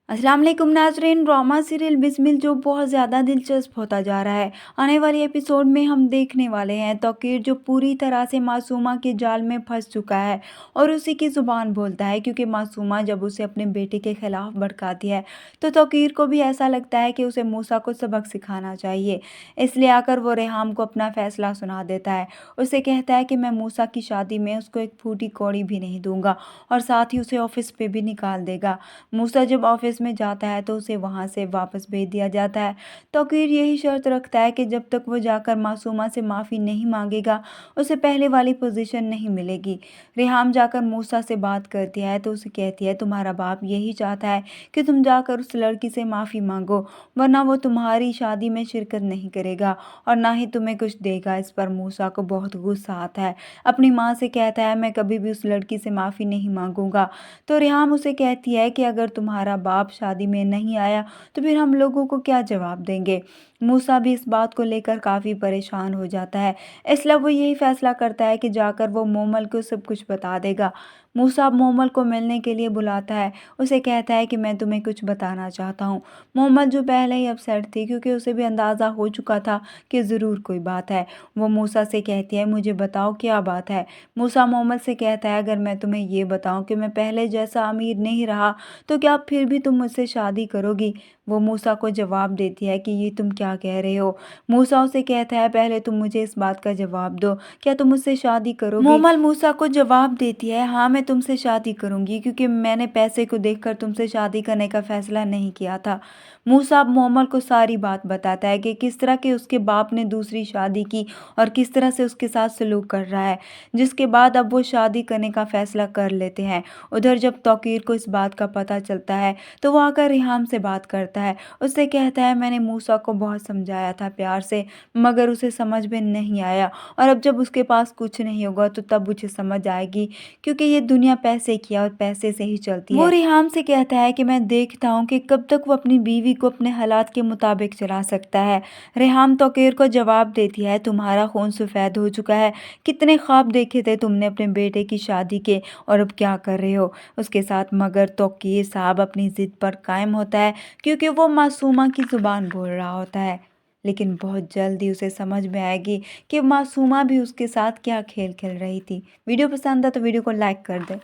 अस्सलाम वालेकुम नाज़रीन। ड्रामा सीरियल बिस्मिल जो बहुत ज़्यादा दिलचस्प होता जा रहा है। आने वाले एपिसोड में हम देखने वाले हैं तौकीर जो पूरी तरह से मासूमा के जाल में फंस चुका है और उसी की ज़ुबान बोलता है, क्योंकि मासूमा जब उसे अपने बेटे के खिलाफ भड़काती है तो तौकीर को भी ऐसा लगता है कि उसे मूसा को सबक सिखाना चाहिए। इसलिए आकर वो रेहाम को अपना फ़ैसला सुना देता है। उसे कहता है कि मैं मूसा की शादी में उसको एक फूटी कौड़ी भी नहीं दूंगा और साथ ही उसे ऑफिस पे भी निकाल देगा। मूसा जब ऑफिस में जाता है तो उसे वहां से वापस भेज दिया जाता है। तौकीर यही शर्त रखता है कि जब तक वो जाकर मासूमा से माफ़ी नहीं मांगेगा उसे पहले वाली पोजीशन नहीं मिलेगी। रेहाम जाकर मूसा से बात करती है तो उसे कहती है तुम्हारा बाप यही चाहता है कि तुम जाकर उस लड़की से माफ़ी मांगो, वरना वो तुम्हारी शादी में शिरकत नहीं करेगा और ना ही तुम्हें कुछ देगा। इस पर मूसा को बहुत गुस्सा आता है। अपनी माँ से कहता है मैं कभी भी उस लड़की से माफ़ी नहीं मांगूंगा। तो रेहाम उसे कहती है कि अगर तुम्हारा बाप शादी में नहीं आया तो फिर हम लोगों को क्या जवाब देंगे। मूसा भी इस बात को लेकर काफ़ी परेशान हो जाता है। इसलिए वो यही फैसला करता है कि जाकर वो मोमल को सब कुछ बता देगा। मूसा मोमल को मिलने के लिए बुलाता है। उसे कहता है कि मैं तुम्हें कुछ बताना चाहता हूँ। मोमल जो पहले ही अपसेट थी क्योंकि उसे भी अंदाज़ा हो चुका था कि ज़रूर कोई बात है, वो मूसा से कहती है मुझे बताओ क्या बात है। मूसा मोमल से कहता है अगर मैं तुम्हें ये बताऊं कि मैं पहले जैसा अमीर नहीं रहा तो क्या फिर भी तुम मुझसे शादी करोगी। वो मूसा को जवाब देती है कि ये तुम क्या कह रहे हो। मूसा उसे कहता है पहले तुम मुझे इस बात का जवाब दो, क्या तुम मुझसे शादी करोगी। मोमल मूसा को जवाब देती है हाँ मैं तुमसे शादी करूंगी, क्योंकि मैंने पैसे को देखकर तुमसे शादी करने का फैसला नहीं किया था। मूसा मोमल को सारी बात बताता है कि किस तरह के उसके बाप ने दूसरी शादी की और किस तरह से उसके साथ सलूक कर रहा है, जिसके बाद अब वो शादी करने का फैसला कर लेते हैं। उधर जब तौकीर को इस बात का पता चलता है तो वो आकर रेहाम से बात करता है। उससे कहता है मैंने मूसा को बहुत समझाया था प्यार से, मगर उसे समझ में नहीं आया और अब जब उसके पास कुछ नहीं होगा तो तब उसे समझ आएगी, क्योंकि ये दुनिया पैसे की है और पैसे से ही चलती है। वो रेहाम से कहता है कि मैं देखता हूँ कि कब तक वो अपनी बीवी को अपने हालात के मुताबिक चला सकता है। रेहाम तौकीर को जवाब देती है तुम्हारा खून सफ़ेद हो चुका है, कितने ख्वाब देखे थे तुमने अपने बेटे की शादी के और अब क्या कर रहे हो उसके साथ। मगर तौकीर साहब अपनी ज़िद पर कायम होता है क्योंकि वो मासूमा की ज़ुबान बोल रहा होता है। लेकिन बहुत जल्दी उसे समझ में आएगी कि मासूमा भी उसके साथ क्या खेल खेल रही थी। वीडियो पसंद है तो वीडियो को लाइक कर दे।